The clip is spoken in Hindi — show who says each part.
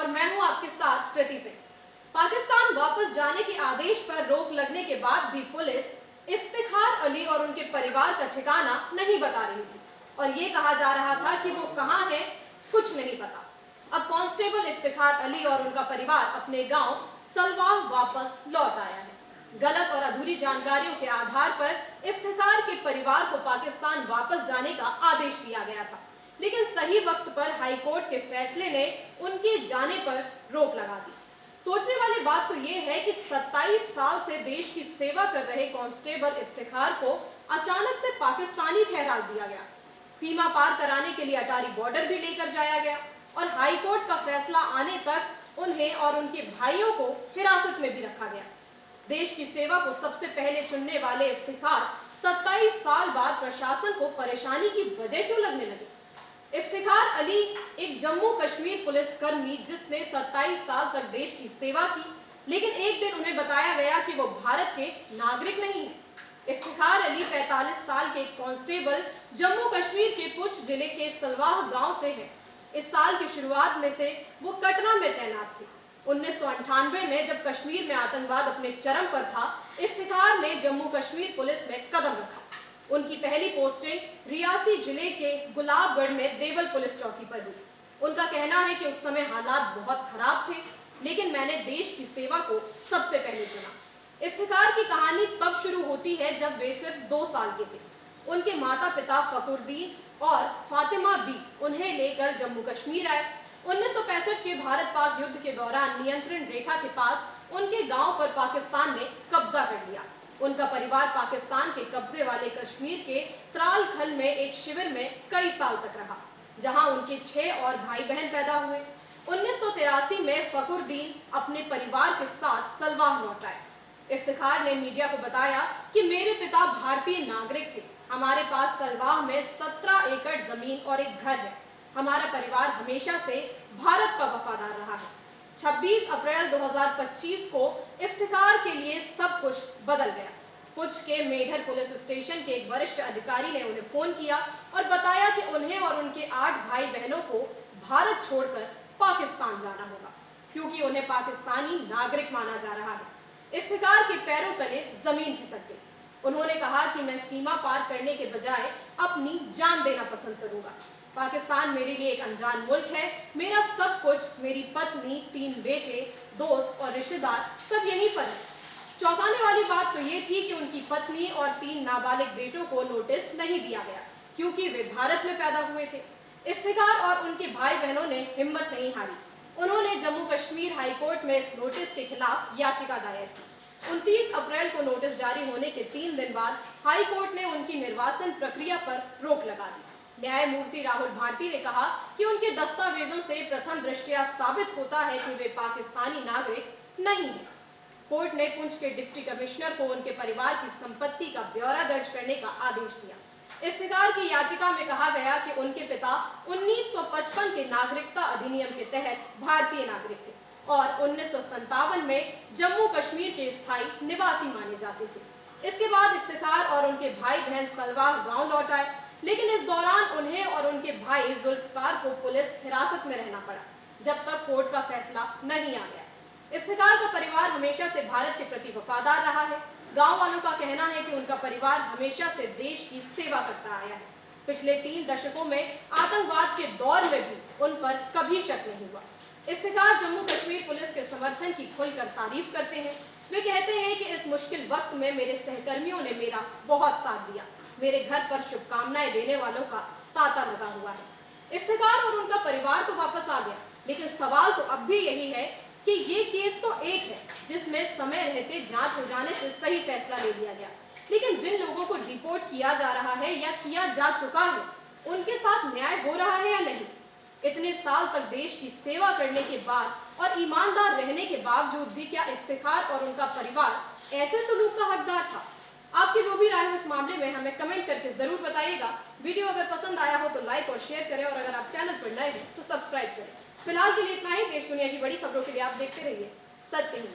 Speaker 1: और मैं हूं आपके साथ कृति सिंह। पाकिस्तान वापस जाने के आदेश पर रोक लगने के बाद भी पुलिस इफ्तिखार अली और उनके परिवार का ठिकाना नहीं बता रही थी और ये कहा जा रहा था कि वो कहां है, कुछ नहीं पता। अब कांस्टेबल इफ्तिखार अली और उनका परिवार अपने गांव सलवाह वापस लौट आया है। गलत और अधूरी जानकारियों के आधार पर इफ्तिखार के परिवार को पाकिस्तान वापस जाने का आदेश दिया गया था, लेकिन सही वक्त पर हाई कोर्ट के फैसले ने उनके जाने पर रोक लगा दी। सोचने वाली बात तो ये है कि 27 साल से देश की सेवा कर रहे कांस्टेबल इफ्तिखार को अचानक से पाकिस्तानी ठहरा दिया गया। सीमा पार कराने के लिए अटारी बॉर्डर भी लेकर जाया गया और हाई कोर्ट का फैसला आने तक उन्हें और उनके भाइयों को हिरासत में भी रखा गया। देश की सेवा को सबसे पहले चुनने वाले इफ्तिखार 27 साल बाद प्रशासन को परेशानी की वजह क्यों लगने लगी? इफ्तिखार अली एक जम्मू कश्मीर पुलिस कर्मी जिसने 27 साल तक देश की सेवा की, लेकिन एक दिन उन्हें बताया गया कि वो भारत के नागरिक नहीं है। इफ्तिखार अली 45 साल के कांस्टेबल जम्मू कश्मीर के पुंछ जिले के सलवाह गांव से है। इस साल की शुरुआत में से वो कटरा में तैनात थे। 1998 में जब कश्मीर में आतंकवाद अपने चरम पर था, इफ्तिखार ने जम्मू कश्मीर पुलिस में कदम रखा। उनकी पहली पोस्टिंग रियासी जिले के गुलाबगढ़ में देवल पुलिस चौकी पर हुई। उनका कहना है कि उस समय हालात बहुत खराब थे, लेकिन मैंने देश की सेवा को सबसे पहले चुना। इफ्तिखार की कहानी तब शुरू होती है जब वे सिर्फ 2 साल के थे। उनके माता पिता फखरुद्दीन और फातिमा बी उन्हें लेकर जम्मू कश्मीर आए। 1965 के भारत पाक युद्ध के दौरान नियंत्रण रेखा के पास उनके गांव पर पाकिस्तान ने कब्जा कर लिया। उनका परिवार पाकिस्तान के कब्जे वाले कश्मीर के त्राल खल में एक शिविर में कई साल तक रहा, जहां उनके 6 और भाई बहन पैदा हुए। 1983 में फखरुद्दीन अपने परिवार के साथ सलवाह लौट आए। इफ्तिखार ने मीडिया को बताया कि मेरे पिता भारतीय नागरिक थे। हमारे पास सलवाह में 17 एकड़ जमीन और एक घर है। हमारा परिवार हमेशा से भारत का वफादार रहा है। 26 अप्रैल 2025 को इफ्तिखार के लिए सब कुछ बदल गया। पुंछ के मेढर पुलिस स्टेशन के एक वरिष्ठ अधिकारी ने उन्हें फोन किया और बताया कि उन्हें और उनके 8 भाई बहनों को भारत छोड़कर पाकिस्तान जाना होगा, क्योंकि उन्हें पाकिस्तानी नागरिक माना जा रहा है। इफ्तिखार के पैरों तले जमीन खिसक गई। उन्होंने कहा कि मैं सीमा पार करने के बजाय अपनी जान देना पसंद करूंगा। पाकिस्तान मेरे लिए एक अनजान मुल्क है। मेरा सब कुछ, मेरी पत्नी, 3 बेटे, दोस्त और रिश्तेदार सब यहीं पर है। चौंकाने वाली बात तो ये थी कि उनकी पत्नी और 3 नाबालिग बेटों को नोटिस नहीं दिया गया, क्योंकि वे भारत में पैदा हुए थे। इफ्तिखार और उनके भाई बहनों ने हिम्मत नहीं हारी। उन्होंने जम्मू कश्मीर हाई कोर्ट में इस नोटिस के खिलाफ याचिका दायर की। 29 अप्रैल को नोटिस जारी होने के 3 दिन बाद हाई कोर्ट ने उनकी निर्वासन प्रक्रिया पर रोक लगा दी। न्यायमूर्ति राहुल भारती ने कहा कि उनके दस्तावेजों से प्रथम दृष्टया साबित होता है कि वे पाकिस्तानी नागरिक नहीं हैं। कोर्ट ने पुंछ के डिप्टी कमिश्नर को उनके परिवार की संपत्ति का ब्यौरा दर्ज करने का आदेश दिया। इफ्तिखार की याचिका में कहा गया कि उनके पिता 1955 के नागरिकता अधिनियम के तहत भारतीय नागरिक थे और 1957 में जम्मू कश्मीर के स्थायी निवासी माने जाते थे। इसके बाद इफ्तिखार और उनके भाई बहन सलवाह गांव लौट आए, लेकिन इस दौरान उन्हें और उनके भाई जुल्फकार को पुलिस हिरासत में रहना पड़ा, जब तक कोर्ट का फैसला नहीं आ गया। इफ्तिखार का परिवार हमेशा से भारत के प्रति वफादार रहा है। गांव वालों का कहना है कि उनका परिवार हमेशा से देश की सेवा करता आया है। पिछले 3 दशकों में आतंकवाद के दौर में भी उन पर कभी शक नहीं हुआ। इफ्तिखार जम्मू कश्मीर पुलिस के समर्थन की खुलकर तारीफ करते हैं। वे कहते हैं कि इस मुश्किल वक्त में मेरे सहकर्मियों ने मेरा बहुत साथ दिया। मेरे घर पर शुभकामनाएं देने वालों का तांता लगा हुआ है। इफ्तिखार और उनका परिवार तो वापस आ गया, लेकिन सवाल तो अब भी यही है कि ये केस तो एक है जिसमें समय रहते जांच हो जाने से सही फैसला ले लिया गया, लेकिन जिन लोगों को डिपोर्ट किया जा रहा है या किया जा चुका है, उनके साथ न्याय हो रहा है या नहीं? इतने साल तक देश की सेवा करने के बाद और ईमानदार रहने के बावजूद भी क्या इफ्तिखार और उनका परिवार ऐसे सलूक का हकदार था? आपकी जो भी राय हो इस मामले में हमें कमेंट करके जरूर बताइएगा। वीडियो अगर पसंद आया हो तो लाइक और शेयर करें और अगर आप चैनल पर नए हैं तो सब्सक्राइब करें। फिलहाल के लिए इतना ही। देश दुनिया की बड़ी खबरों के लिए आप देखते रहिए सत्य हिंद।